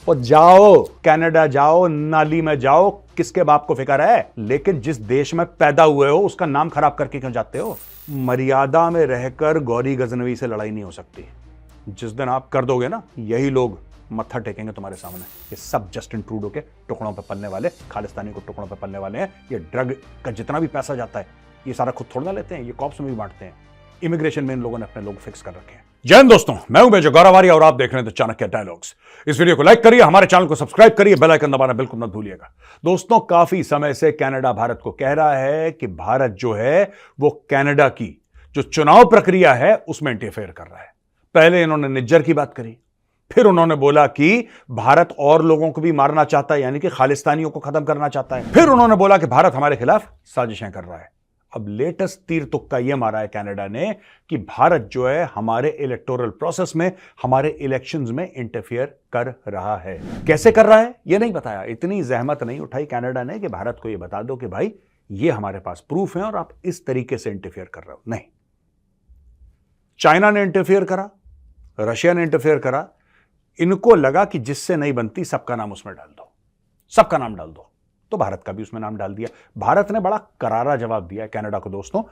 और जाओ कनाडा जाओ, नाली में जाओ, किसके बाप को फिक्र है, लेकिन जिस देश में पैदा हुए हो उसका नाम खराब करके क्यों जाते हो। मर्यादा में रहकर गौरी गजनवी से लड़ाई नहीं हो सकती। जिस दिन आप कर दोगे ना, यही लोग मत्था टेकेंगे तुम्हारे सामने। ये सब जस्टिन ट्रूडो के टुकड़ों पे पलने वाले, खालिस्तानी को टुकड़ों पे पलने वाले हैं। ये ड्रग का जितना भी पैसा जाता है ये सारा खुद थोड़ा लेते हैं, ये कॉप्स में भी बांटते हैं। इमिग्रेशन में इन लोगों ने अपने लोग फिक्स कर रखे हैं। जय हिंद दोस्तों, मैं हूं मेजर गौरवारी और आप देख रहे हैं चाणक्य डायलॉग्स। इस वीडियो को लाइक करिए, हमारे चैनल को सब्सक्राइब करिए, बेल आइकन दबाना बिल्कुल मत भूलिएगा। दोस्तों, काफी समय से कनाडा भारत को कह रहा है कि भारत जो है वो कनाडा की जो चुनाव प्रक्रिया है उसमें इंटरफेयर कर रहा है। पहले इन्होंने निज्जर की बात करी, फिर उन्होंने बोला कि भारत और लोगों को भी मारना चाहता है, यानी कि खालिस्तानियों को खत्म करना चाहता है। फिर उन्होंने बोला कि भारत हमारे खिलाफ साजिशें कर रहा है। अब लेटेस्ट तीर तुक्का यह मारा है कनाडा ने कि भारत जो है हमारे इलेक्टोरल प्रोसेस में, हमारे इलेक्शंस में इंटरफियर कर रहा है। कैसे कर रहा है यह नहीं बताया। इतनी जहमत नहीं उठाई कनाडा ने कि भारत को यह बता दो कि भाई ये हमारे पास प्रूफ है और आप इस तरीके से इंटरफियर कर रहे हो। नहीं, चाइना ने इंटरफियर करा, रशिया ने इंटरफियर करा। इनको लगा कि जिससे नहीं बनती सबका नाम उसमें डाल दो, सबका नाम डाल दो, तो भारत का भी उसमें नाम डाल दिया। भारत ने बड़ा करारा जवाब दिया है कनाडा को। दोस्तों,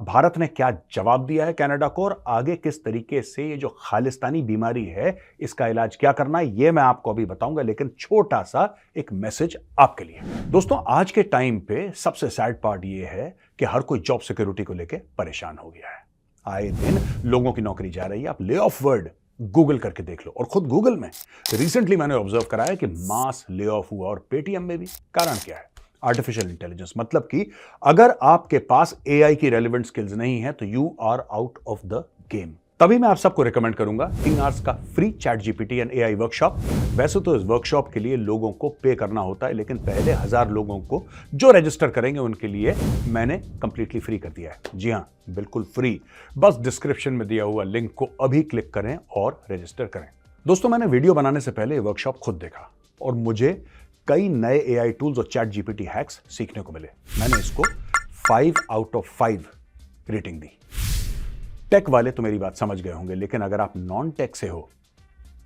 भारत ने क्या जवाब दिया है कनाडा को और आगे किस तरीके से ये जो खालिस्तानी बीमारी है इसका इलाज क्या करना है ये मैं आपको अभी बताऊंगा, लेकिन छोटा सा एक मैसेज आपके लिए। दोस्तों, आज के टाइम पे सबसे सैड पार्ट ये है कि हर कोई जॉब सिक्योरिटी को लेकर परेशान हो गया है। आए दिन लोगों की नौकरी जा रही है। आप ले ऑफ वर्ड गूगल करके देख लो, और खुद गूगल में रिसेंटली मैंने ऑब्जर्व करा है कि मास ले ऑफ हुआ, और पेटीएम में भी। कारण क्या है? Artificial intelligence. मतलब कि अगर आपके पास एआई की रेलेवेंट स्किल्स नहीं है तो you are out of the game. तभी मैं आप सबको रिकमेंड करूंगा 3 आवर्स का free chat GPT and AI workshop. वैसे तो इस वर्कशॉप के लिए लोगों को पे करना होता है, लेकिन पहले 1000 लोगों को जो रजिस्टर करेंगे उनके लिए मैंने कंप्लीटली फ्री कर दिया है। जी हां, बिल्कुल फ्री। बस डिस्क्रिप्शन में दिया हुआ लिंक को अभी क्लिक करें और रजिस्टर करें। दोस्तों, मैंने वीडियो बनाने से पहले वर्कशॉप खुद देखा और मुझे कई नए एआई टूल्स और चैट जीपीटी हैक्स सीखने को मिले। मैंने इसको 5 आउट ऑफ 5 रेटिंग दी। टेक वाले तो मेरी बात समझ गए होंगे, लेकिन अगर आप नॉन टेक से हो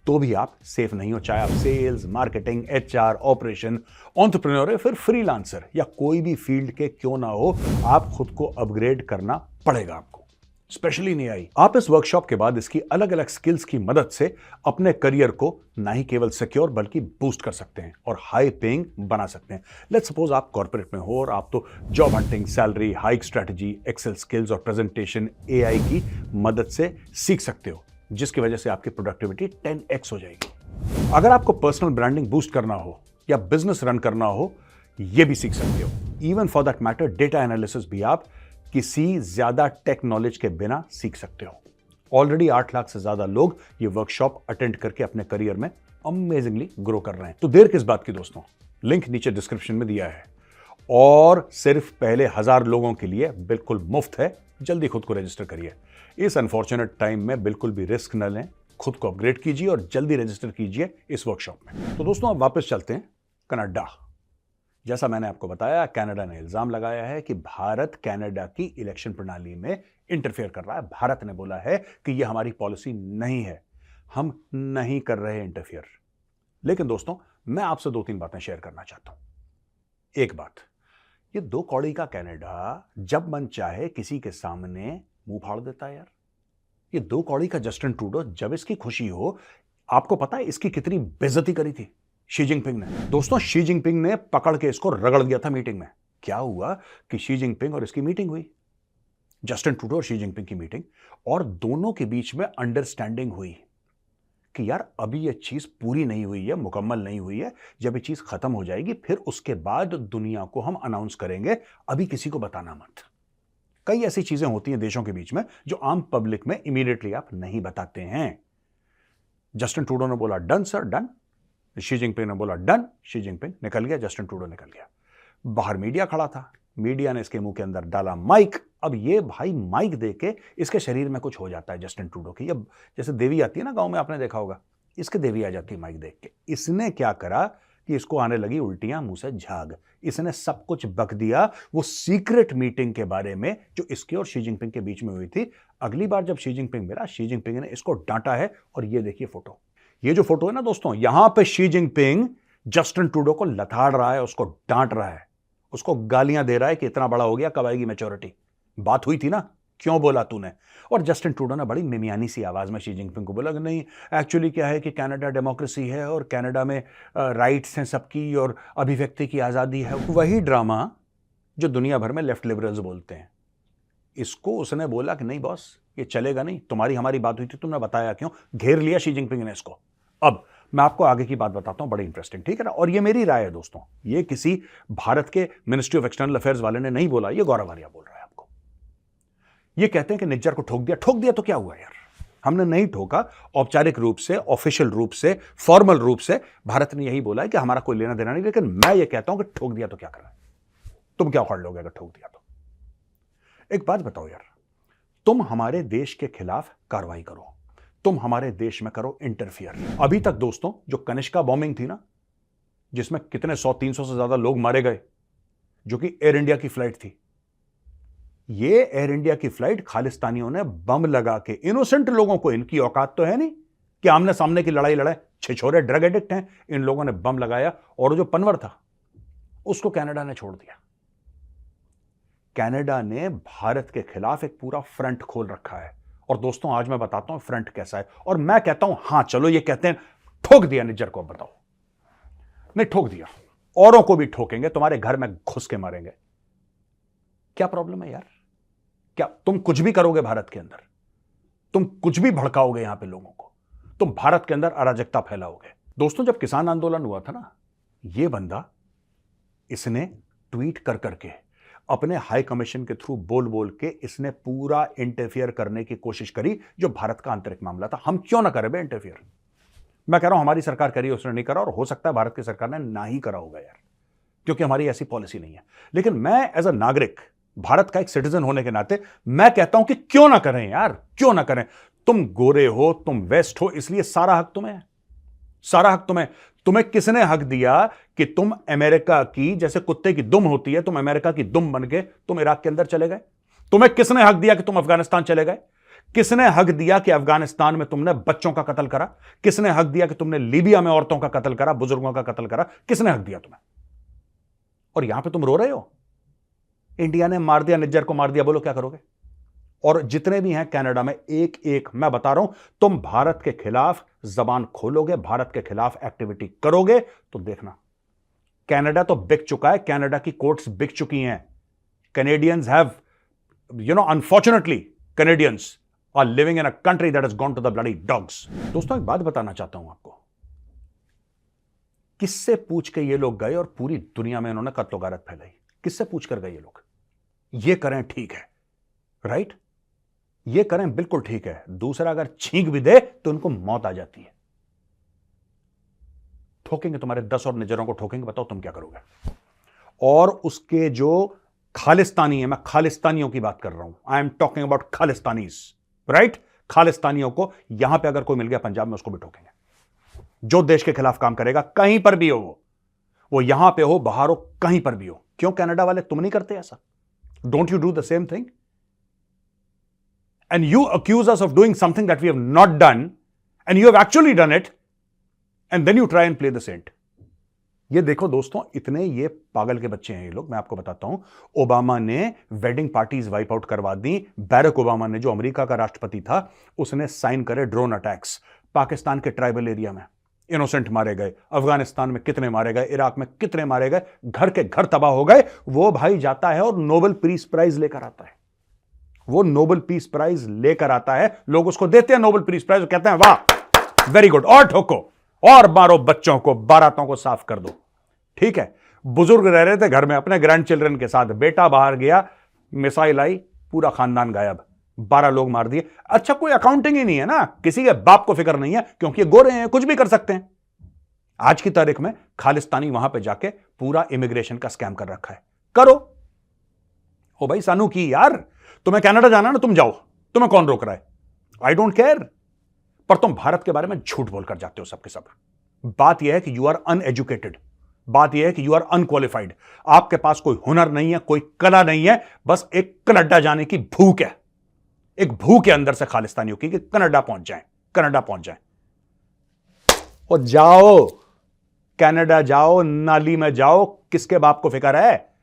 तो भी आप सेफ नहीं हो। चाहे आप sales, marketing, HR, operation, entrepreneur या फिर फ्रीलांसर या कोई भी फील्ड के क्यों ना हो, आप खुद को अपग्रेड करना पड़ेगा आपको, स्पेशली इन एआई। आप इस वर्कशॉप के बाद इसकी अलग अलग स्किल्स की मदद से अपने करियर को ना ही केवल सिक्योर बल्कि बूस्ट कर सकते हैं और हाई पेइंग बना सकते हैं। लेट्स सपोज आप कॉर्पोरेट में हो और आप तो job hunting, salary hike strategy, excel skills और प्रेजेंटेशन एआई की मदद से सीख सकते हो, जिसकी वजह से आपकी प्रोडक्टिविटी 10x हो जाएगी। अगर आपको पर्सनल ब्रांडिंग बूस्ट करना हो या बिजनेस रन करना हो, यह भी सीख सकते हो। Even for that matter data analysis भी आप किसी ज्यादा टेक नॉलेज के बिना सीख सकते हो। ऑलरेडी 8 लाख से ज्यादा लोग ये वर्कशॉप अटेंड करके अपने करियर में अमेजिंगली ग्रो कर रहे हैं। तो देर किस बात की दोस्तों, लिंक नीचे डिस्क्रिप्शन में दिया है और सिर्फ पहले 1000 लोगों के लिए बिल्कुल मुफ्त है। जल्दी खुद को रजिस्टर करिए। इस अनफॉर्चुनेट टाइम में बिल्कुल भी रिस्क न लें, खुद को अपग्रेड कीजिए और जल्दी रजिस्टर कीजिए इस वर्कशॉप में। तो दोस्तों, अब वापस चलते हैं कनाडा। जैसा मैंने आपको बताया, कनाडा ने इल्जाम लगाया है कि भारत कनाडा की इलेक्शन प्रणाली में इंटरफेयर कर रहा है। भारत ने बोला है कि यह हमारी पॉलिसी नहीं है, हम नहीं कर रहे इंटरफेयर। लेकिन दोस्तों, मैं आपसे 2-3 बातें शेयर करना चाहता हूं। एक बात, ये 2 कौड़ी का कनाडा जब मन चाहे किसी के सामने मुंह फाड़ देता है यार। ये 2 कौड़ी का जस्टिन ट्रूडो जब इसकी खुशी हो, आपको पता है इसकी कितनी बेइज्जती करी थी शी जिनपिंग ने। दोस्तों, शी जिनपिंग ने पकड़ के इसको रगड़ दिया था मीटिंग में। क्या हुआ कि शी जिनपिंग और इसकी मीटिंग हुई, जस्टिन ट्रूडो और शी जिनपिंग की मीटिंग, और दोनों के बीच में अंडरस्टैंडिंग हुई कि यार अभी ये चीज पूरी नहीं हुई है, मुकम्मल नहीं हुई है। जब ये चीज खत्म हो जाएगी फिर उसके बाद दुनिया को हम अनाउंस करेंगे, अभी किसी को बताना मत। कई ऐसी चीजें होती हैं देशों के बीच में जो आम पब्लिक में इमीडिएटली आप नहीं बताते हैं। जस्टिन ट्रूडो ने बोला done sir, done. Xi Jinping ने बोला डन। शी जिनपिंग निकल गया, जस्टिन ट्रूडो निकल गया। बाहर मीडिया खड़ा था, मीडिया ने इसके मुंह के अंदर डाला माइक। अब ये भाई माइक देके इसके शरीर में कुछ हो जाता है जस्टिन ट्रूडो की। अब जैसे देवी आती है ना गांव में, आपने देखा होगा, इसके देवी आ जाती है माइक देख के। इसने क्या करा कि इसको आने लगी उल्टियां मुंह से झाग। इसने सब कुछ बक दिया वो सीक्रेट मीटिंग के बारे में जो इसके और शी जिनपिंग के बीच में हुई थी। अगली बार जब शी जिनपिंग मिला, शी जिनपिंग ने इसको डांटा है और ये देखिए फोटो। ये जो फोटो है ना दोस्तों, यहां पे शी जिनपिंग जस्टिन ट्रूडो को लताड़ रहा है, उसको डांट रहा है, उसको गालियां दे रहा है कि इतना बड़ा हो गया, कब आएगी मैच्योरिटी। बात हुई थी ना, क्यों बोला तूने? और जस्टिन ट्रूडो ने बड़ी मिमियानी सी आवाज में शी जिनपिंग को बोला कि नहीं, एक्चुअली क्या है कि कनाडा डेमोक्रेसी है और कनाडा में राइट्स हैं सबकी और अभिव्यक्ति की आज़ादी है। वही ड्रामा जो दुनिया भर में लेफ्ट लिबरल्स बोलते हैं, इसको उसने बोला कि नहीं बॉस, ये चलेगा नहीं, तुम्हारी हमारी बात हुई थी, तुमने बताया क्यों, घेर लिया शी जिनपिंग ने इसको। अब मैं आपको आगे की बात बताता हूं, बड़ी इंटरेस्टिंग, ठीक है ना। और ये मेरी राय है दोस्तों, ये किसी भारत के मिनिस्ट्री ऑफ एक्सटर्नल अफेयर्स वाले ने नहीं बोला, ये गौरव आर्या बोल रहा है आपको। ये कहते हैं कि निज्जर को ठोक दिया। ठोक दिया तो क्या हुआ यार, हमने नहीं ठोका। औपचारिक रूप से, ऑफिशियल रूप से, फॉर्मल रूप से भारत ने यही बोला है कि हमारा कोई लेना देना नहीं। लेकिन मैं ये कहता हूं कि ठोक दिया तो क्या करा, तुम क्या उखाड़ लोगे अगर ठोक दिया तो? एक बात बताओ यार, तुम हमारे देश के खिलाफ कार्रवाई करो, तुम हमारे देश में करो इंटरफियर। अभी तक दोस्तों जो कनिष्का बॉम्बिंग थी ना, जिसमें कितने 100-300 से ज्यादा लोग मारे गए, जो कि एयर इंडिया की फ्लाइट थी, ये एयर इंडिया की फ्लाइट खालिस्तानियों ने बम लगा के, इनोसेंट लोगों को, इनकी औकात तो है नहीं कि आमने सामने की लड़ाई लड़ाए, छिछोरे ड्रग एडिक्ट हैं, इन लोगों ने बम लगाया और जो पनवर था उसको कनाडा ने छोड़ दिया। कनाडा ने भारत के खिलाफ एक पूरा फ्रंट खोल रखा है। और दोस्तों आज मैं बताता हूं फ्रंट कैसा है, और मैं कहता हूं हां चलो, ये कहते हैं ठोक दिया निज्जर को, बताओ। नहीं ठोक दिया, औरों को भी ठोकेंगे, तुम्हारे घर में घुस के मारेंगे। क्या प्रॉब्लम है यार? क्या तुम कुछ भी करोगे भारत के अंदर? तुम कुछ भी भड़काओगे यहां पे लोगों को, तुम भारत के अंदर अराजकता फैलाओगे। दोस्तों जब किसान आंदोलन हुआ था ना, ये बंदा, इसने ट्वीट कर करके, अपने हाई कमीशन के थ्रू बोल बोल के, इसने पूरा इंटरफियर करने की कोशिश करी जो भारत का आंतरिक मामला था। हम क्यों ना करें बे इंटरफियर? मैं कह रहा हूं हमारी सरकार करी, उसने नहीं करा, और हो सकता है भारत की सरकार ने ना ही करा होगा यार, क्योंकि हमारी ऐसी पॉलिसी नहीं है। लेकिन मैं एज अ नागरिक, भारत का एक सिटीजन होने के नाते, मैं कहता हूं कि क्यों ना करें यार, क्यों ना करें। तुम गोरे हो, तुम वेस्ट हो, इसलिए सारा हक तुम्हें है, सारा हक तुम्हें। तुम्हें किसने हक दिया कि तुम अमेरिका की, जैसे कुत्ते की दुम होती है, तुम अमेरिका की दुम बन के तुम इराक के अंदर चले गए? तुम्हें किसने हक दिया कि तुम अफगानिस्तान चले गए? किसने हक दिया कि अफगानिस्तान में तुमने बच्चों का कत्ल करा? किसने हक दिया कि तुमने लीबिया में औरतों का कत्ल करा, बुजुर्गों का कत्ल करा? किसने हक दिया तुम्हें? और यहां पे तुम रो रहे हो, इंडिया ने मार दिया, निज्जर को मार दिया, बोलो क्या करोगे? और जितने भी हैं कनाडा में, एक एक मैं बता रहा हूं, तुम भारत के खिलाफ जबान खोलोगे, भारत के खिलाफ एक्टिविटी करोगे, तो देखना कनाडा तो बिक चुका है, कनाडा की कोर्ट्स बिक चुकी हैं। Canadians have, unfortunately Canadians are living in a country that has gone to the bloody dogs. दोस्तों एक बात बताना चाहता हूं आपको, किससे पूछ के ये लोग गए और पूरी दुनिया में इन्होंने कत्लो गारत फैलाई? किससे पूछ कर गए ये लोग? ये करें ठीक है, राइट, ये करें बिल्कुल ठीक है। दूसरा अगर छींक भी दे तो उनको मौत आ जाती है। ठोकेंगे तुम्हारे 10 और निजरों को ठोकेंगे, बताओ तुम क्या करोगे? और उसके जो खालिस्तानी है, मैं खालिस्तानियों की बात कर रहा हूं, I am talking about Khalistanis, right. खालिस्तानियों को यहां पे अगर कोई मिल गया पंजाब में, उसको भी ठोकेंगे। जो देश के खिलाफ काम करेगा, कहीं पर भी हो, वो यहां पे हो, बाहर हो, कहीं पर भी हो। क्यों कनाडा वाले तुम नहीं करते ऐसा? Don't you do the same thing? And you accuse us of doing something that we have not done, and you have actually done it, and then you try and play the saint. ये देखो दोस्तों, इतने ये पागल के बच्चे हैं ये लोग। मैं आपको बताता हूं, ओबामा ने वेडिंग पार्टीज वाइप आउट करवा दी। बैरक ओबामा ने, जो अमेरिका का राष्ट्रपति था, उसने साइन करे ड्रोन अटैक्स। पाकिस्तान के ट्राइबल एरिया में इनोसेंट मारे गए, अफगानिस्तान में कितने मारे गए, इराक में कितने मारे गए, घर के घर तबाह हो गए। वो भाई जाता है और नोबेल पीस प्राइज लेकर आता है, वो नोबेल पीस प्राइज लेकर आता है, लोग उसको देते हैं नोबेल पीस प्राइज, कहते हैं वाह वेरी गुड, और ठोको और मारो बच्चों को, बारातों को साफ कर दो। ठीक है, बुजुर्ग रह रहे थे घर में अपने ग्रैंड चिल्ड्रन के साथ, बेटा बाहर गया, मिसाइल आई, पूरा खानदान गायब, 12 लोग मार दिए। अच्छा, कोई अकाउंटिंग ही नहीं है ना, किसी के बाप को फिक्र नहीं है, क्योंकि ये गोरे हैं, कुछ भी कर सकते हैं। आज की तारीख में खालिस्तानी वहां पे जाके पूरा इमिग्रेशन का स्कैम कर रखा है। करो ओ भाई, सानू की यार, तुम्हें कनाडा जाना ना, तुम जाओ, तुम्हें कौन रोक रहा है? I don't care. पर तुम भारत के बारे में झूठ बोलकर जाते हो सबके सब। बात यह है कि यू आर अनएजुकेटेड, बात यह है कि यू आर अनक्वालिफाइड। आपके पास कोई हुनर नहीं है, कोई कला नहीं है, बस एक कनाडा जाने की भूख है, एक भूख है अंदर से खालिस्तानियों की कि कनाडा पहुंच जाएं, कनाडा पहुंच जाएं। और जाओ कनाडा जाओ, नाली में जाओ, किसके बाप को फिक्र है?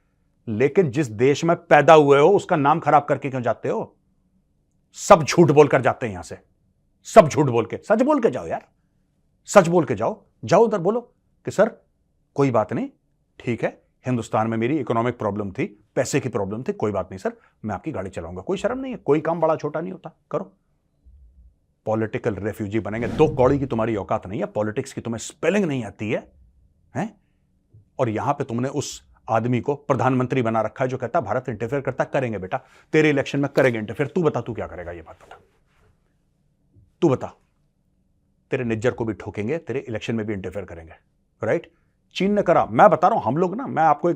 लेकिन जिस देश में पैदा हुए हो उसका नाम खराब करके क्यों जाते हो? सब झूठ बोलकर जाते हैं यहां से, सब झूठ बोल के। सच बोल के जाओ यार, सच बोल के जाओ। जाओ उधर बोलो कि सर कोई बात नहीं, ठीक है, हिंदुस्तान में मेरी इकोनॉमिक प्रॉब्लम थी, पैसे की प्रॉब्लम थी, कोई बात नहीं सर, मैं आपकी गाड़ी चलाऊंगा। कोई शर्म नहीं है, कोई काम बड़ा छोटा नहीं होता, करो। पॉलिटिकल रेफ्यूजी बनेंगे। 2 कौड़ी की तुम्हारी औकात नहीं है, पॉलिटिक्स की तुम्हें स्पेलिंग नहीं आती है, हैं? और यहां पे तुमने उस आदमी को प्रधानमंत्री बना रखा है जो कहता भारत इंटरफेयर करता। करेंगे बेटा, तेरे इलेक्शन में करेंगे इंटरफेयर। तू बता तू क्या करेगा, ये बात बता, तू बता। तेरे निज्जर को भी ठोकेंगे, तेरे इलेक्शन में भी इंटरफेयर करेंगे, राइट? चीन ने करा। मैं बता रहा हूं, हम लोग ना, मैं आपको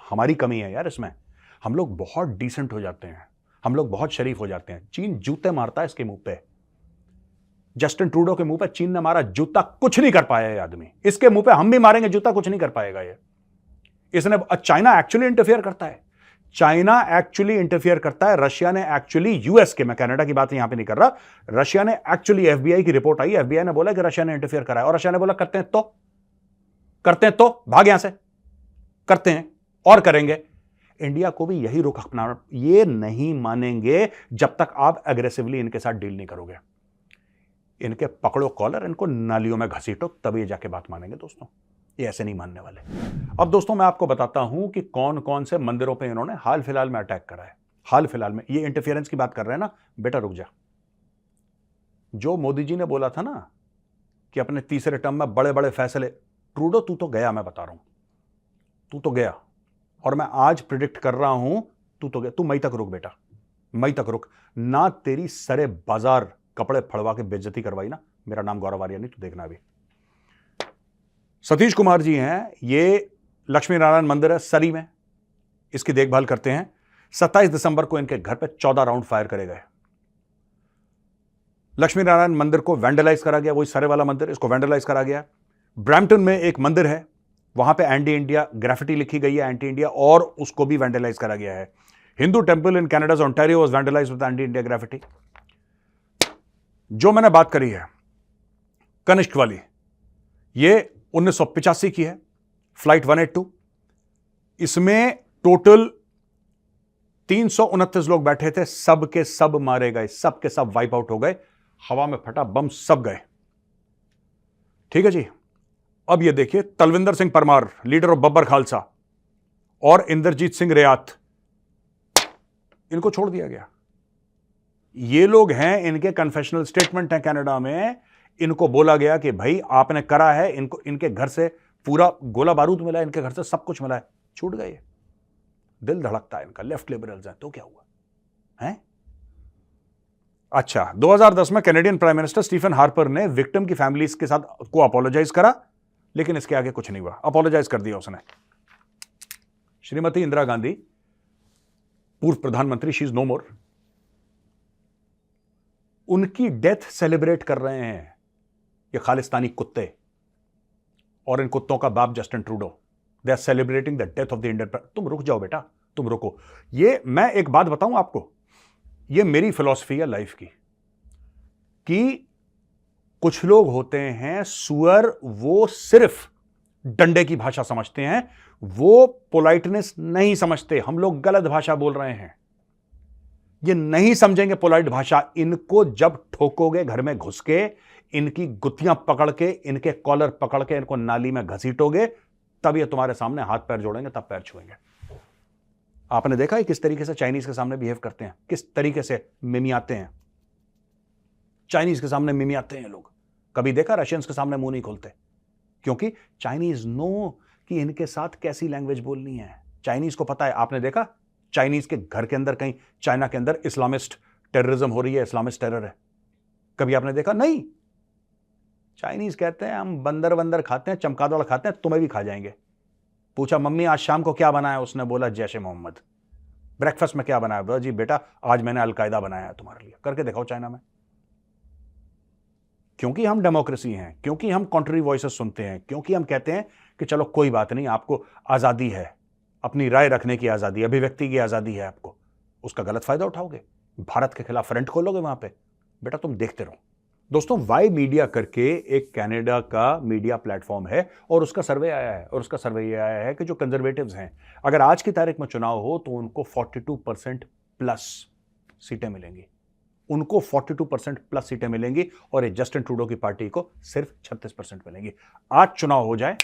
हमारी कमी है यार इसमें, हम लोग बहुत डिसेंट हो जाते हैं, हम लोग बहुत शरीफ हो जाते हैं। चीन जूते मारता है इसके मुंह पे, जस्टिन ट्रूडो के मुंह पे चीन ने मारा जूता, कुछ नहीं कर पाया ये आदमी। इसके मुंह पे हम भी मारेंगे जूता, कुछ नहीं कर पाएगा ये। इसने, चाइना एक्चुअली इंटरफेयर करता है, चाइना एक्चुअली इंटरफेयर करता है। रशिया ने एक्चुअली, यूएस के, मैं कनाडा की बात यहां पे नहीं कर रहा, रशिया ने एक्चुअली, एफबीआई की रिपोर्ट आई, एफबीआई ने बोला कि रशिया ने इंटरफेयर करा है, और रशिया ने बोला करते हैं तो भाग यहां से, करते हैं और करेंगे। इंडिया को भी यही रुख अपनाना, ये नहीं मानेंगे जब तक आप एग्रेसिवली इनके साथ डील नहीं करोगे। इनके पकड़ो कॉलर, इनको नालियों में घसीटो, तभी ये जाके बात मानेंगे दोस्तों, ये ऐसे नहीं मानने वाले। अब दोस्तों मैं आपको बताता हूं कि कौन कौन से मंदिरों पे इन्होंने हाल फिलहाल में अटैक करा है। हाल फिलहाल में, ये इंटरफेरेंस की बात कर रहे हैं ना, बेटा रुक जा। जो मोदी जी ने बोला था ना कि अपने तीसरे टर्म में बड़े बड़े फैसले, ट्रूडो तू तो गया, मैं बता रहा हूं, तू तो गया, और मैं आज प्रिडिक्ट कर रहा हूं तू तो गया। तू मई तक रुक बेटा, मई तक रुक ना, तेरी सरे बाजार कपड़े फड़वा के बेइज्जती करवाई ना। मेरा नाम गौरव आर्या नहीं, तू देखना अभी। सतीश कुमार जी हैं, ये लक्ष्मी नारायण मंदिर है सरी में, इसकी देखभाल करते हैं। 27 दिसंबर को इनके घर पे 14 राउंड फायर करे गए। लक्ष्मी नारायण मंदिर को वैंडलाइज करा गया, वही सरे वाला मंदिर, इसको वैंडलाइज करा गया। ब्रैम्पटन में एक मंदिर है, वहां पे एंटी इंडिया ग्राफिटी लिखी गई है, एंटी इंडिया, और उसको भी वैंडलाइज करा गया है। Hindu temple in Canada's Ontario was vandalised with anti India graffiti. जो मैंने बात करी है कनिष्क वाली, ये 1985 की है, फ्लाइट 182। इसमें टोटल 329 लोग बैठे थे, सब के सब मारे गए, सब के सब वाइप आउट हो गए, हवा में फटा बम, सब गए। ठीक है जी। अब ये देखिए, तलविंदर सिंह परमार, लीडर ऑफ बब्बर खालसा, और इंद्रजीत सिंह रियात, इनको छोड़ दिया गया। ये लोग हैं, इनके कन्फेशनल स्टेटमेंट हैं कनाडा में, इनको बोला गया कि भाई आपने करा है, इनको, इनके घर से पूरा गोला बारूद मिला है, इनके घर से सब कुछ मिला है, छूट गए। दिल धड़कता है इनका, लेफ्ट लिबरल्स हैं तो क्या हुआ है? अच्छा, 2010 में Canadian prime minister Stephen Harper ने विक्टिम की फैमिलीज के साथ को अपोलोजाइज करा, लेकिन इसके आगे कुछ नहीं हुआ। अपोलोजाइज कर दिया उसने। श्रीमती इंदिरा गांधी, पूर्व प्रधानमंत्री, शी इज नो मोर, उनकी डेथ सेलिब्रेट कर रहे हैं ये खालिस्तानी कुत्ते, और इन कुत्तों का बाप Justin Trudeau. They are celebrating the death of the Indian. तुम रुक जाओ बेटा, तुम रुको। ये मैं एक बात बताऊं आपको, ये मेरी फिलॉसफी है लाइफ की, कि कुछ लोग होते हैं सुअर, वो सिर्फ डंडे की भाषा समझते हैं, वो पोलाइटनेस नहीं समझते। हम लोग गलत भाषा बोल रहे हैं, ये नहीं समझेंगे पोलाइट भाषा। इनको जब ठोकोगे घर में घुस के, इनकी गुत्तियां पकड़ के, इनके कॉलर पकड़ के इनको नाली में घसीटोगे, तब ये तुम्हारे सामने हाथ पैर जोड़ेंगे, तब पैर छुएंगे। आपने देखा है किस तरीके से चाइनीज के सामने बिहेव करते हैं, किस तरीके से मिमियाते हैं। चाइनीज के सामने मिमियाते हैं लोग। कभी देखा रशियंस के सामने मुंह नहीं खोलते, क्योंकि चाइनीज नो कि इनके साथ कैसी लैंग्वेज बोलनी है। चाइनीज को पता है। आपने देखा चाइनीज के घर के अंदर, कहीं चाइना के अंदर इस्लामिस्ट टेररिज्म हो रही है, इस्लामिस्ट टेरर है, कभी आपने देखा? नहीं। चाइनीज कहते हैं हम बंदर वंदर खाते हैं, चमगादड़ खाते हैं, तुम्हें भी खा जाएंगे। पूछा मम्मी आज शाम को क्या बनाया, उसने बोला जैश ए मोहम्मद। ब्रेकफास्ट में क्या बनाया? बोला जी बेटा आज मैंने अलकायदा बनाया है तुम्हारे लिए, करके दिखाओ चाइना में। क्योंकि हम डेमोक्रेसी हैं, क्योंकि हम कॉन्ट्री वॉइसेस सुनते हैं, क्योंकि हम कहते हैं कि चलो कोई बात नहीं, आपको आजादी है, अपनी राय रखने की आजादी, अभिव्यक्ति की आजादी है आपको, उसका गलत फायदा उठाओगे, भारत के खिलाफ फ्रंट खोलोगे वहां पे, बेटा तुम देखते रहो। दोस्तों वाई मीडिया करके एक कनाडा का मीडिया प्लेटफॉर्म है और उसका सर्वे आया है, और उसका सर्वे ये आया है कि जो कंजर्वेटिव्स हैं, अगर आज की तारीख में चुनाव हो तो उनको 42% प्लस सीटें मिलेंगी, उनको 42% प्लस सीटें मिलेंगी, और ये जस्टिन ट्रूडो की पार्टी को सिर्फ 36% मिलेंगी। आज चुनाव हो जाए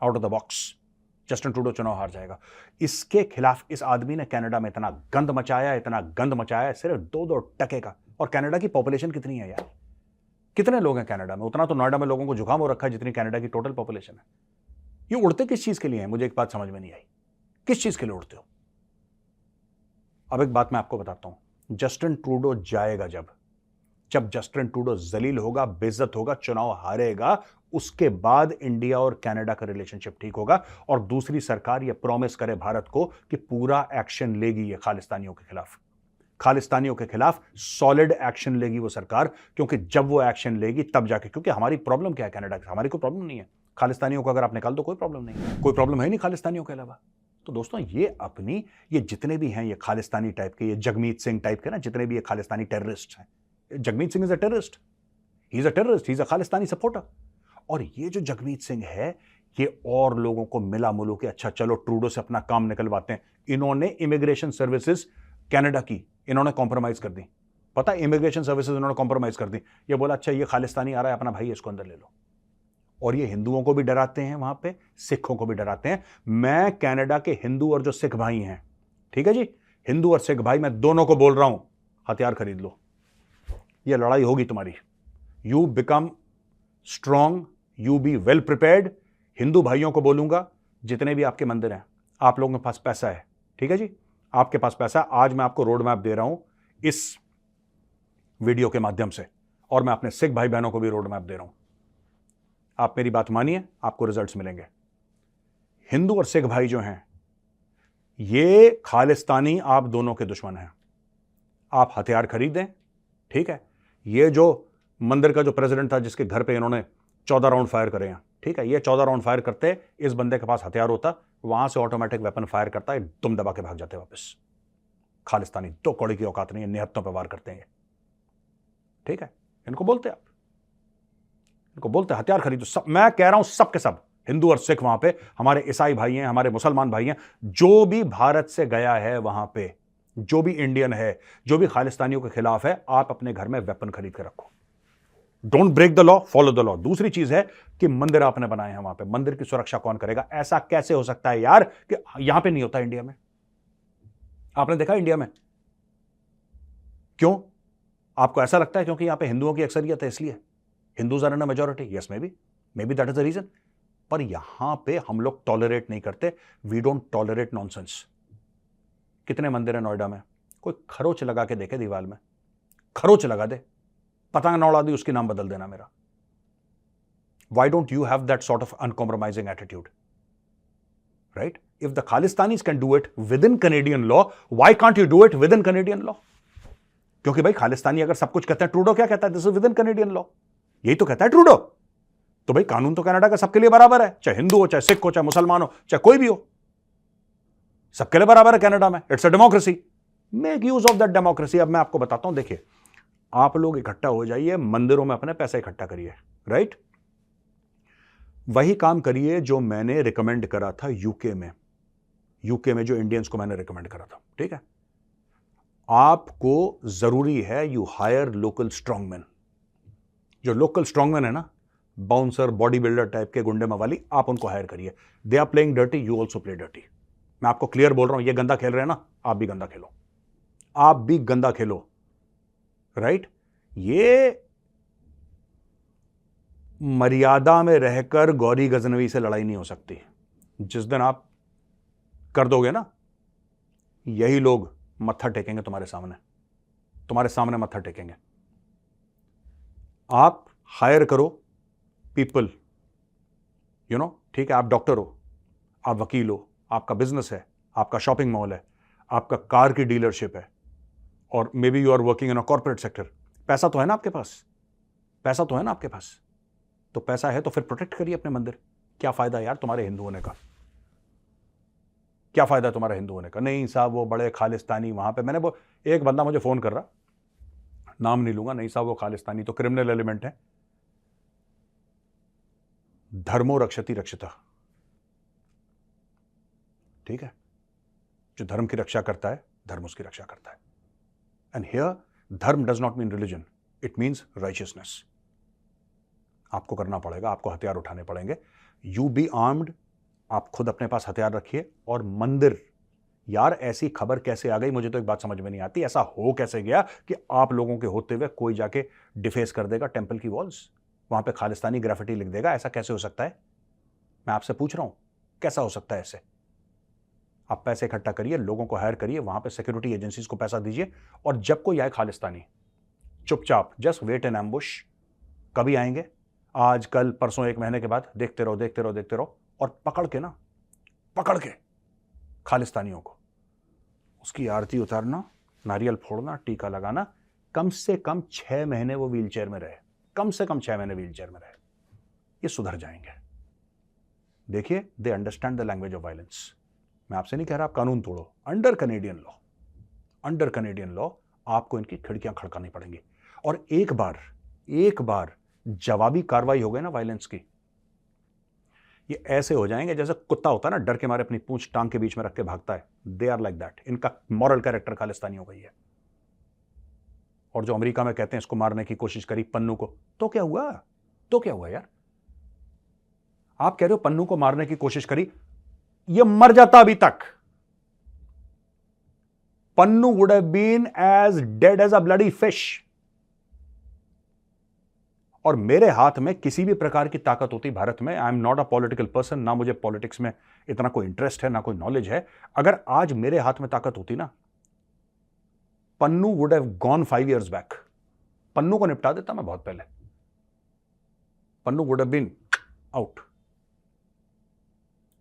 out of the box, Justin Trudeau चुनाव हार जाएगा। इसके खिलाफ इस आदमी ने कनाडा में इतना गंद मचाया, इतना गंद मचाया, सिर्फ 2-2% का। और कनाडा की पॉपुलेशन कितनी है यार? कितने लोग हैं कनाडा में? उतना तो नोएडा में लोगों को जुकाम हो रखा है जितनी कनाडा की टोटल पॉपुलेशन है। ये उड़ते किस चीज के लिए हैं? मुझे एक बात समझ में नहीं आई, किस चीज के लिए उड़ते हो? अब एक बात मैं आपको बताता हूं, जस्टिन ट्रूडो जाएगा जब जस्टिन ट्रूडो जलील होगा, बेइज्जत होगा, चुनाव हारेगा, उसके बाद इंडिया और कनाडा का रिलेशनशिप ठीक होगा, और दूसरी सरकार यह प्रॉमिस करे भारत को कि पूरा एक्शन लेगी ये खालिस्तानियों के खिलाफ, खालिस्तानियों के खिलाफ सॉलिड एक्शन लेगी वो सरकार। क्योंकि जब वो एक्शन लेगी तब जाके, क्योंकि हमारी प्रॉब्लम क्या है कनाडा की? हमारी कोई प्रॉब्लम नहीं है, खालिस्तानियों को अगर आप निकाल दो कोई प्रॉब्लम नहीं है, कोई प्रॉब्लम है नहीं खालिस्तानियों के अलावा। तो दोस्तों ये जितने भी हैं ये खालिस्तानी टाइप के, ये जगमीत सिंह टाइप के ना, जितने भी ये खालिस्तानी टेररिस्ट हैं, Jagmeet Singh is a terrorist, he is a terrorist, he is a Khalistani supporter. और ये जो जगमीत सिंह है ये और लोगों को मिला मुलो के अच्छा चलो ट्रूडो से अपना काम निकलवाते हैं। इन्होंने इमिग्रेशन सर्विसेज कनाडा की इन्होंने कॉम्प्रोमाइज कर दी, पता है, इमिग्रेशन सर्विसेज इन्होंने कॉम्प्रोमाइज कर दी। ये बोला अच्छा ये खालिस्तानी आ रहा है अपना भाई, इसको अंदर ले लो। और ये हिंदुओं को भी डराते हैं, वहां पे सिखों को भी डराते हैं। मैं कनाडा के हिंदू और जो सिख भाई हैं, ठीक है जी, हिंदू और सिख भाई, मैं दोनों को बोल रहा हूं हथियार खरीद लो, ये लड़ाई होगी तुम्हारी। You become strong, you be well prepared. Hindu भाइयों को बोलूंगा जितने भी आपके मंदिर हैं, आप लोगों के पास पैसा है, ठीक है जी, आपके पास पैसा, आज मैं आपको रोड मैप दे रहा हूं इस वीडियो के माध्यम से, और मैं अपने सिख भाई बहनों को भी रोड मैप दे रहा हूं। आप मेरी बात मानिए, आपको रिजल्ट्स मिलेंगे। हिंदू और सिख भाई जो हैं ये खालिस्तानी आप दोनों के दुश्मन हैं। आप हथियार खरीदें, ठीक है। ये जो मंदिर का जो प्रेसिडेंट था जिसके घर पे इन्होंने 14 राउंड फायर करे हैं, ठीक है, ये 14 राउंड फायर करते, इस बंदे के पास हथियार होता, वहां से ऑटोमेटिक वेपन फायर करता है, तुम दबा के भाग जाते वापस। खालिस्तानी दो कौड़ी की औकात नहीं है, निहत्तों पर वार करते हैं, ठीक है। इनको बोलते आप, इनको बोलते हथियार खरीदो। सब मैं कह रहा हूं, सब के सब हिंदू और सिख वहां पे, हमारे ईसाई भाई हैं, हमारे मुसलमान भाई हैं, जो भी भारत से गया है वहां पे, जो भी इंडियन है, जो भी खालिस्तानियों के खिलाफ है, आप अपने घर में वेपन खरीद के रखो। Don't break the law, follow the law. दूसरी चीज है कि मंदिर आपने बनाए हैं वहां पे, मंदिर की सुरक्षा कौन करेगा? ऐसा कैसे हो सकता है यार कि यहां पे नहीं होता इंडिया में? आपने देखा इंडिया में? क्यों? आपको ऐसा लगता है क्योंकि यहां पे हिंदुओं की अक्सरियत है इसलिए? Hindus are in a majority, yes maybe that is the reason. पर यहां पे हम लोग टॉलरेट नहीं करते, वी डोंट टॉलरेट नॉनसेंस। कितने मंदिर है नोएडा में? कोई खरोच लगा के देखे दीवार में, खरोच लगा दे, पतंग ना उड़ा दी, उसकी नाम बदल देना मेरा। Why don't you have that sort of uncompromising attitude? Right? If the Khalistanis can do it within Canadian law, why can't you do it within Canadian law? क्योंकि भाई खालिस्तानी अगर सब कुछ कहते हैं, ट्रूडो क्या कहता है? This is within Canadian law, यही तो कहता है ट्रूडो। तो भाई कानून तो कनाडा का सबके लिए बराबर है, चाहे हिंदू हो, चाहे सिख हो, चाहे मुसलमान हो, चाहे कोई भी हो, सबके लिए बराबर है कनाडा में। It's a democracy, make use of that democracy. अब मैं आपको बताता हूं, देखिए, आप लोग इकट्ठा हो जाइए, मंदिरों में अपने पैसे इकट्ठा करिए, राइट? वही काम करिए जो मैंने रिकमेंड करा था यूके में, यूके में जो इंडियंस को मैंने रिकमेंड करा था, ठीक है। आपको जरूरी है यू हायर लोकल स्ट्रांगमैन। जो लोकल स्ट्रांगमैन है ना, बाउंसर, बॉडी बिल्डर टाइप के, गुंडे मवाली, आप उनको हायर करिए। They are playing dirty, you also play dirty. मैं आपको क्लियर बोल रहा हूं, ये गंदा खेल रहे हैं ना, आप भी गंदा खेलो, आप भी गंदा खेलो, राइट? ये मर्यादा में रहकर गौरी गजनवी से लड़ाई नहीं हो सकती। जिस दिन आप कर दोगे ना, यही लोग मत्था टेकेंगे तुम्हारे सामने मत्था टेकेंगे। आप हायर करो पीपल, यू नो, ठीक है। आप डॉक्टर हो, आप वकील हो, आपका बिजनेस है, आपका शॉपिंग मॉल है, आपका कार की डीलरशिप है, और maybe you are working in a corporate sector. पैसा तो है ना आपके पास, पैसा तो है ना आपके पास, तो पैसा है तो फिर प्रोटेक्ट करिए अपने मंदिर। क्या फायदा यार तुम्हारे हिंदू होने का? क्या फायदा तुम्हारा हिंदू होने का? नहीं साहब, वो बड़े खालिस्तानी वहां पे, मैंने वो एक बंदा मुझे फोन कर रहा, नाम नहीं लूंगा, नहीं साहब वो खालिस्तानी तो क्रिमिनल एलिमेंट है। धर्मो रक्षति रक्षिता, ठीक है, जो धर्म की रक्षा करता है धर्म उसकी रक्षा करता है। एंड हियर धर्म does not mean religion, it means righteousness. आपको करना पड़ेगा, आपको हथियार उठाने पड़ेंगे। यू बी आर्म्ड, आप खुद अपने पास हथियार रखिए। और मंदिर, यार ऐसी खबर कैसे आ गई, मुझे तो एक बात समझ में नहीं आती, ऐसा हो कैसे गया कि आप लोगों के होते हुए कोई जाके डिफेस कर देगा टेंपल की वॉल्स, वहां पे खालिस्तानी ग्राफिटी लिख देगा। ऐसा कैसे हो सकता है? मैं आपसे पूछ रहा हूं, कैसा हो सकता है ऐसे? आप पैसे इकट्ठा करिए, लोगों को हायर करिए, वहां पे सिक्योरिटी एजेंसीज को पैसा दीजिए, और जब कोई आए खालिस्तानी, चुपचाप जस्ट वेट एन एम्बुश। कभी आएंगे? आज, कल, परसों, एक महीने के बाद। देखते रहो देखते रहो देखते रहो, और पकड़ के खालिस्तानियों को उसकी आरती उतारना, नारियल फोड़ना, टीका लगाना। कम से कम 6 महीने वो व्हीलचेयर में रहे, कम से कम 6 महीने व्हीलचेयर में रहे। ये सुधर जाएंगे। देखिए, they understand the language of violence. मैं आपसे नहीं कह रहा आप कानून तोड़ो, अंडर कैनेडियन लॉ आपको इनकी खिड़कियां खड़कानी पड़ेंगी। और एक बार जवाबी कार्रवाई हो गई ना वायलेंस की, ये ऐसे हो जाएंगे जैसे कुत्ता होता है ना, डर के मारे अपनी पूंछ टांग के बीच में रख के भागता है। They are like that. इनका मॉरल कैरेक्टर खालिस्तानी हो गई है। और जो अमेरिका में कहते हैं इसको मारने की कोशिश करी पन्नू को, तो क्या हुआ यार? आप कह रहे हो पन्नू को मारने की कोशिश करी, ये मर जाता अभी तक। Pannu would have been as dead as a bloody fish. और मेरे हाथ में किसी भी प्रकार की ताकत होती भारत में, I am not a political person, ना मुझे पॉलिटिक्स में इतना कोई इंटरेस्ट है, ना कोई नॉलेज है। अगर आज मेरे हाथ में ताकत होती ना, Pannu would have gone 5 years back. Pannu को निपटा देता मैं बहुत पहले। Pannu would have been out.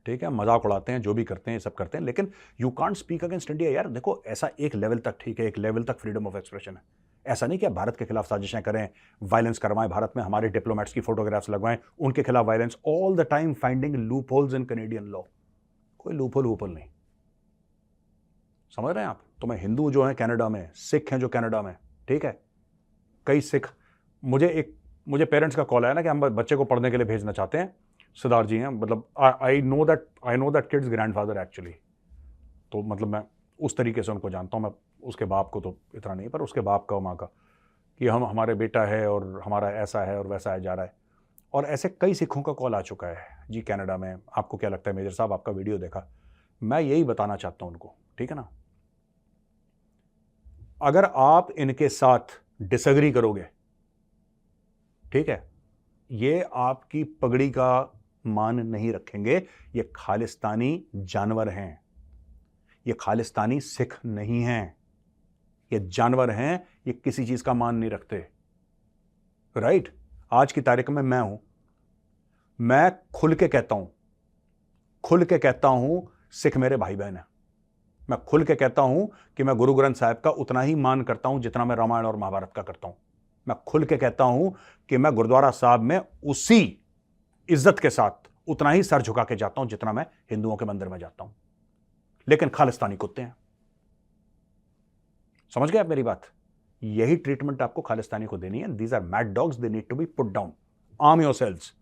ठीक है, मजाक उड़ाते हैं, जो भी करते हैं, सब करते हैं, लेकिन you can't speak against India यार। देखो, ऐसा एक लेवल तक ठीक है, एक लेवल तक फ्रीडम ऑफ एक्सप्रेशन है। ऐसा नहीं कि आप भारत के खिलाफ साजिशें करें, वायलेंस करवाएं, भारत में हमारे डिप्लोमेट्स की फोटोग्राफ्स लगवाएं, उनके खिलाफ violence, all the time finding loop holes in Canadian law. कोई लूप होल नहीं, समझ रहे हैं आप? तो मैं हिंदू जो है कनाडा में, सिख हैं जो कनाडा में, ठीक है, कई सिख, मुझे पेरेंट्स का कॉल आया ना कि हम बच्चे को पढ़ने के लिए भेजना चाहते हैं, सिद्धार्थ जी हैं, मतलब I know that kids grandfather actually. तो मतलब मैं उस तरीके से उनको जानता हूँ। मैं उसके बाप को तो इतना नहीं, पर उसके बाप का, माँ का, कि हमारे बेटा है और हमारा ऐसा है और वैसा है, जा रहा है। और ऐसे कई सिखों का कॉल आ चुका है जी कनाडा में। आपको क्या लगता है मेजर साहब, आपका वीडियो देखा? मैं यही बताना चाहता हूँ उनको, ठीक है ना, अगर आप इनके साथ डिसएग्री करोगे, ठीक है, ये आपकी पगड़ी का मान नहीं रखेंगे। ये खालिस्तानी जानवर हैं, ये खालिस्तानी सिख नहीं हैं, ये जानवर हैं, ये किसी चीज का मान नहीं रखते। राइट? आज की तारीख में मैं खुल के कहता हूं सिख मेरे भाई बहन है। मैं खुल के कहता हूं कि मैं गुरु ग्रंथ साहिब का उतना ही मान करता हूं जितना मैं रामायण और महाभारत का करता हूं। मैं खुल के कहता हूं कि मैं गुरुद्वारा साहब में उसी इज्जत के साथ उतना ही सर झुका के जाता हूं जितना मैं हिंदुओं के मंदिर में जाता हूं। लेकिन खालिस्तानी कुत्ते हैं। समझ गए आप मेरी बात? यही ट्रीटमेंट आपको खालिस्तानी को देनी है। These are mad dogs, they need to be put down. Arm yourselves.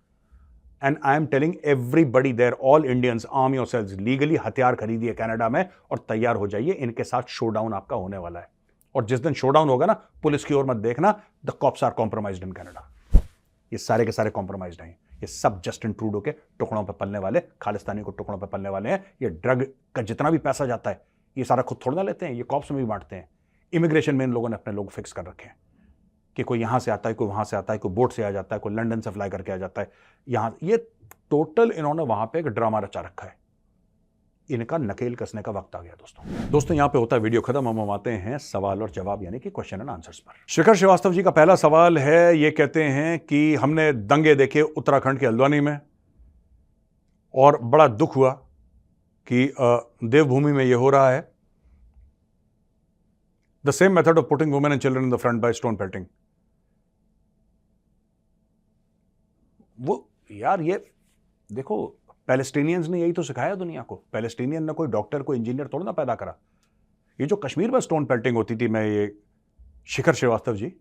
And I am telling everybody there, all Indians, arm yourselves. Legally हथियार खरीदिए कनाडा में और तैयार हो जाइए। इनके साथ शोडाउन आपका होने वाला है। और जिस दिन शोडाउन होगा ना, पुलिस की ओर मत देखना। The cops are compromised in Canada. ये सारे के सारे कॉम्प्रोमाइज्ड हैं। ये सब जस्टिन ट्रूडो के टुकड़ों पर पलने वाले, खालिस्तानी को टुकड़ों पर पलने वाले हैं। ये ड्रग का जितना भी पैसा जाता है, ये सारा खुद थोड़ा लेते हैं, ये कॉप्स में भी बांटते हैं। इमिग्रेशन में इन लोगों ने अपने लोग फिक्स कर रखे हैं कि कोई यहां से आता है, कोई वहां से आता है, कोई बोट से आ जाता है, कोई लंदन से फ्लाई करके आ जाता है यहां। ये टोटल इन्होंने वहां पे एक ड्रामा रचा रखा है। इनका नकेल कसने का वक्त आ गया दोस्तों यहां पे होता है वीडियो खत्म। हम आते हैं सवाल और जवाब, यानी कि क्वेश्चन एंड आंसर्स पर। शिखर श्रीवास्तव जी का पहला सवाल है, ये कहते हैं कि हमने दंगे देखे उत्तराखंड के हल्द्वानी में और बड़ा दुख हुआ कि देवभूमि में यह हो रहा है। The same method of putting women and children in the front by stone pelting. वो यार, ये देखो, पैलेस्टीनियंस ने यही तो सिखाया दुनिया को। पैलेस्टीनियन ने कोई डॉक्टर, कोई इंजीनियर थोड़ा ना पैदा करा। ये जो कश्मीर में स्टोन पेल्टिंग होती थी, मैं ये शिखर श्रीवास्तव जी,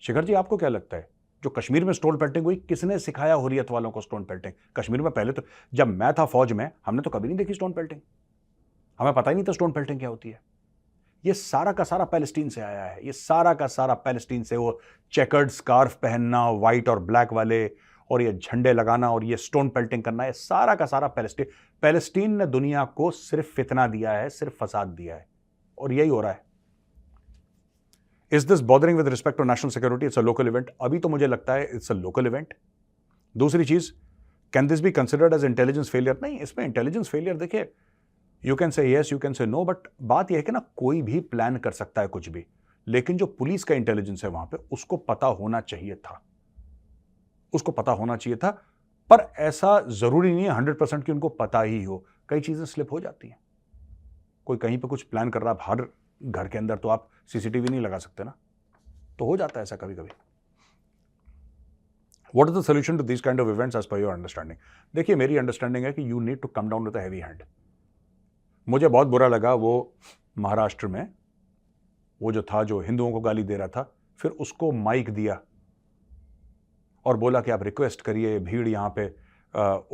शिखर जी आपको क्या लगता है जो कश्मीर में स्टोन पेल्टिंग हुई, किसने सिखाया हुर्रियत वालों को स्टोन पेल्टिंग? कश्मीर में पहले तो जब मैं था फौज में, हमने तो कभी नहीं देखी स्टोन पेल्टिंग, हमें पता ही नहीं था स्टोन पेल्टिंग क्या होती है। ये सारा का सारा पैलेस्टीन से आया है, ये सारा का सारा पैलेस्टीन से, वो चेकर्ड स्कार्फ पहनना व्हाइट और ब्लैक वाले, और ये झंडे लगाना और ये स्टोन पेल्टिंग करना, ये सारा का सारा पैलेस्टीन ने दुनिया को सिर्फ फितना दिया है, सिर्फ फसाद दिया है, और यही हो रहा है। Is this bothering with respect to national security? It's a local event. अभी तो मुझे लगता है इट्स अ लोकल इवेंट। दूसरी चीज, can this be considered as intelligence failure? नहीं, इसमें इंटेलिजेंस फेलियर देखिए, you can say yes, you can say no, but बात यह है कि ना, कोई भी प्लान कर सकता है कुछ भी, लेकिन जो पुलिस का इंटेलिजेंस है वहां पे, उसको पता होना चाहिए था, उसको पता होना चाहिए था। पर ऐसा जरूरी नहीं है 100% कि उनको पता ही हो, कई चीजें स्लिप हो जाती हैं। कोई कहीं पे कुछ प्लान कर रहा है बाहर घर के अंदर, तो आप सीसीटीवी नहीं लगा सकते ना, तो हो जाता है ऐसा कभी कभी। What is the solution to this kind of events as per your understanding? देखिए, मेरी अंडरस्टैंडिंग है कि you need to come down with a heavy hand. मुझे बहुत बुरा लगा वो महाराष्ट्र में वो जो था, जो हिंदुओं को गाली दे रहा था, फिर उसको माइक दिया और बोला कि आप रिक्वेस्ट करिए, भीड़ यहाँ पे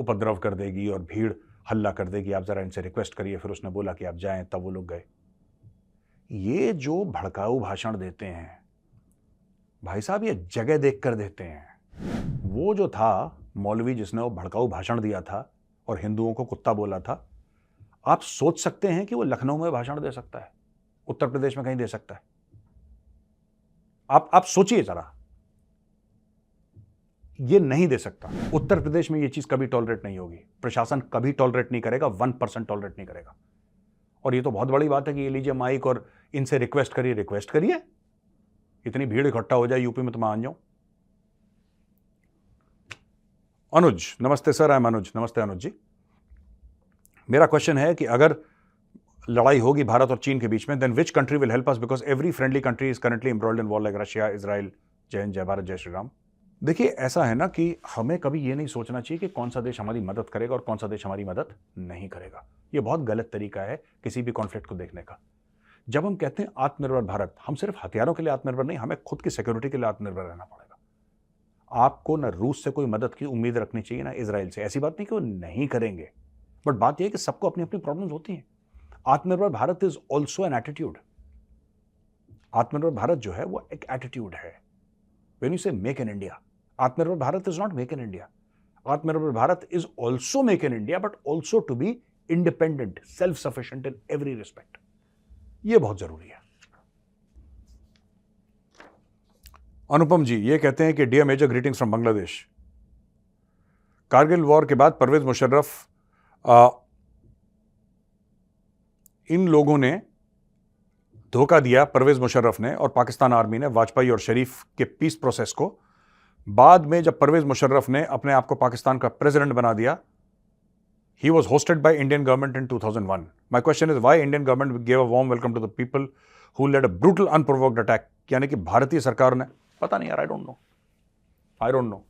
उपद्रव कर देगी और भीड़ हल्ला कर देगी, आप जरा इनसे रिक्वेस्ट करिए। फिर उसने बोला कि आप जाएं, तब वो लोग गए। ये जो भड़काऊ भाषण देते हैं भाई साहब, ये जगह देखकर देते हैं। वो जो था मौलवी जिसने वो भड़काऊ भाषण दिया था और हिंदुओं को कुत्ता बोला था, आप सोच सकते हैं कि वो लखनऊ में भाषण दे सकता है, उत्तर प्रदेश में कहीं दे सकता है? आप सोचिए जरा, ये नहीं दे सकता। उत्तर प्रदेश में ये चीज कभी टॉलरेट नहीं होगी, प्रशासन कभी टॉलरेट नहीं करेगा, 1% टॉलरेट नहीं करेगा। और ये तो बहुत बड़ी बात है कि ये लीजिए माइक और इनसे रिक्वेस्ट करिए, रिक्वेस्ट करिए, इतनी भीड़ इकट्ठा हो जाए यूपी में तो मैं आ जाऊं। अनुज, नमस्ते सर, आई एम अनुज। नमस्ते अनुज जी। मेरा क्वेश्चन है कि अगर लड़ाई होगी भारत और चीन के बीच में, then which country will help us, because every friendly country is currently embroiled in war, like Russia, Israel. जय हिंद, जय भारत, जय श्री राम। देखिए, ऐसा है ना कि हमें कभी ये नहीं सोचना चाहिए कि कौन सा देश हमारी मदद करेगा और कौन सा देश हमारी मदद नहीं करेगा। ये बहुत गलत तरीका है किसी भी कॉन्फ्लिक्ट को देखने का। जब हम कहते हैं आत्मनिर्भर भारत, हम सिर्फ हथियारों के लिए आत्मनिर्भर नहीं, हमें खुद की सिक्योरिटी के लिए आत्मनिर्भर रहना पड़ेगा। आपको ना रूस से कोई मदद की उम्मीद रखनी चाहिए, ना इजराइल से। ऐसी बात नहीं कि वो नहीं करेंगे, बट बात यह है कि सबको अपनी अपनी प्रॉब्लम्स होती हैं। Atmanirbhar Bharat is also an attitude. Atmanirbhar Bharat जो है वो एक एटीट्यूड है। When you say make in India, Atmanirbhar Bharat is not make in India. Atmanirbhar Bharat is also make in India, but also to be independent, self sufficient in every respect. यह बहुत जरूरी है। अनुपम जी ये कहते हैं कि dear major, greetings from Bangladesh. Kargil war के बाद परवेज मुशर्रफ, इन लोगों ने धोखा दिया, परवेज मुशर्रफ ने और पाकिस्तान आर्मी ने, वाजपेयी और शरीफ के पीस प्रोसेस को। बाद में जब परवेज मुशर्रफ ने अपने आप को पाकिस्तान का प्रेसिडेंट बना दिया, he was hosted by Indian government in 2001. My question is why Indian government gave a warm welcome to the people who led a brutal unprovoked attack? यानी कि भारतीय सरकार ने, पता नहीं यार, I don't know,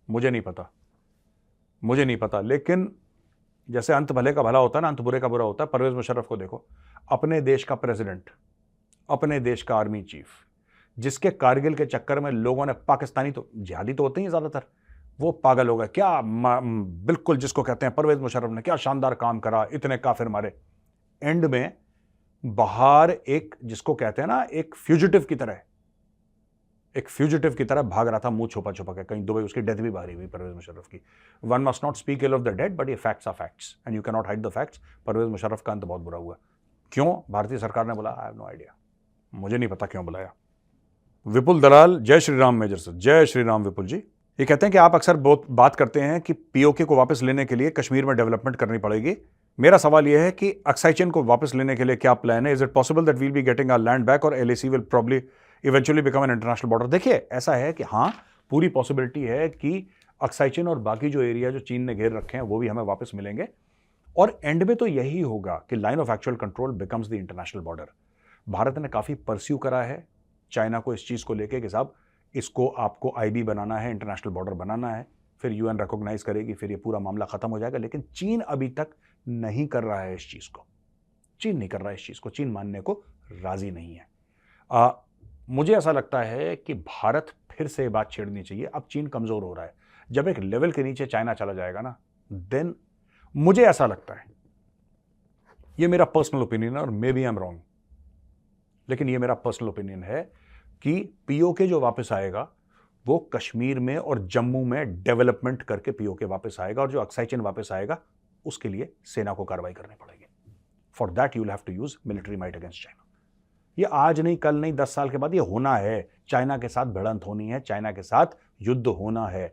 मुझे नहीं पता, लेकिन जैसे अंत भले का भला होता है ना, अंत बुरे का बुरा होता है। परवेज मुशर्रफ को देखो, अपने देश का प्रेसिडेंट, अपने देश का आर्मी चीफ, जिसके कारगिल के चक्कर में लोगों ने, पाकिस्तानी तो जिहादी तो होते ही ज्यादातर, वो पागल हो गए। क्या बिल्कुल जिसको कहते हैं परवेज मुशर्रफ ने क्या शानदार काम करा, इतने काफिर मारे। एंड में बाहर एक, जिसको कहते हैं ना, एक फ्यूजिटिव की तरह भाग रहा था, मुंह छुपा छुपा के। कहीं दुबई उसकी डेथ भी बाहरी हुई परवेज मुशर्रफ की। One must not speak ill of the dead, but ये facts are facts and you can not hide the facts. Pervez Musharraf का अंत बहुत बुरा हुआ। क्यों? भारतीय सरकार ने बोला, आई हैव नो आइडिया, मुझे नहीं पता क्यों बुलाया। विपुल दलाल, जय श्री राम मेजर सर। जय श्री राम विपुल जी। ये कहते हैं कि आप अक्सर बहुत बात करते हैं कि पीओके को वापस लेने के लिए कश्मीर में डेवलपमेंट करनी पड़ेगी। मेरा सवाल यह है कि अक्साई चिन को वापस लेने के लिए क्या प्लान है? Is it possible that we'll be getting our land back और LAC will probably eventually become an international border? देखिए, ऐसा है कि हाँ, पूरी पॉसिबिलिटी है कि अक्साई चिन और बाकी जो एरिया जो चीन ने घेर रखे हैं वो भी हमें वापस मिलेंगे, और एंड में तो यही होगा कि line of actual control becomes the international border. Bharat ने काफी परस्यू करा है चाइना को इस चीज को लेके कि साहब, इसको आपको आईबी बनाना है, इंटरनेशनल बॉर्डर बनाना है, फिर यूएन रिकॉग्नाइज करेगी, फिर ये पूरा मामला खत्म हो जाएगा। लेकिन चीन अभी तक नहीं कर रहा है इस चीज को। चीन नहीं कर रहा है इस चीज को, चीन मानने को राजी नहीं है। मुझे ऐसा लगता है कि भारत फिर से बात छेड़नी चाहिए। अब चीन कमजोर हो रहा है, जब एक लेवल के नीचे चाइना चला जाएगा ना, देन मुझे ऐसा लगता है, ये मेरा पर्सनल ओपिनियन है और maybe I am wrong, लेकिन ये मेरा पर्सनल ओपिनियन है कि पीओके जो वापस आएगा वो कश्मीर में और जम्मू में डेवलपमेंट करके पीओके वापस आएगा, और जो अक्साई चीन वापस आएगा उसके लिए सेना को कार्रवाई करनी पड़ेगी। For that you will have to use military might against China. ये आज नहीं, कल नहीं, 10 साल के बाद ये होना है। चाइना के साथ भिड़ंत होनी है, चाइना के साथ युद्ध होना है।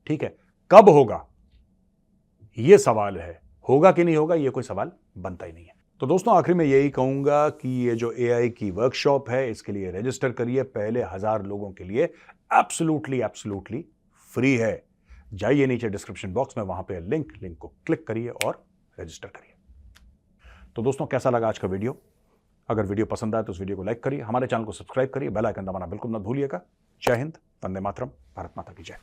ठीक है, कब होगा ये सवाल है, होगा कि नहीं होगा ये कोई सवाल बनता ही नहीं है। तो दोस्तों आखिर में यही कहूंगा कि ये जो एआई की वर्कशॉप है इसके लिए रजिस्टर करिए, पहले 1000 लोगों के लिए एब्सोल्युटली फ्री है। जाइए नीचे डिस्क्रिप्शन बॉक्स में, वहां पे लिंक को क्लिक करिए और रजिस्टर करिए। तो दोस्तों कैसा लगा आज का वीडियो? अगर वीडियो पसंद आए तो उस वीडियो को लाइक करिए, हमारे चैनल को सब्सक्राइब करिए, बेल आइकन दबाना बिल्कुल मत भूलिएगा। जय हिंद, वंदे मातरम, भारत माता की जय।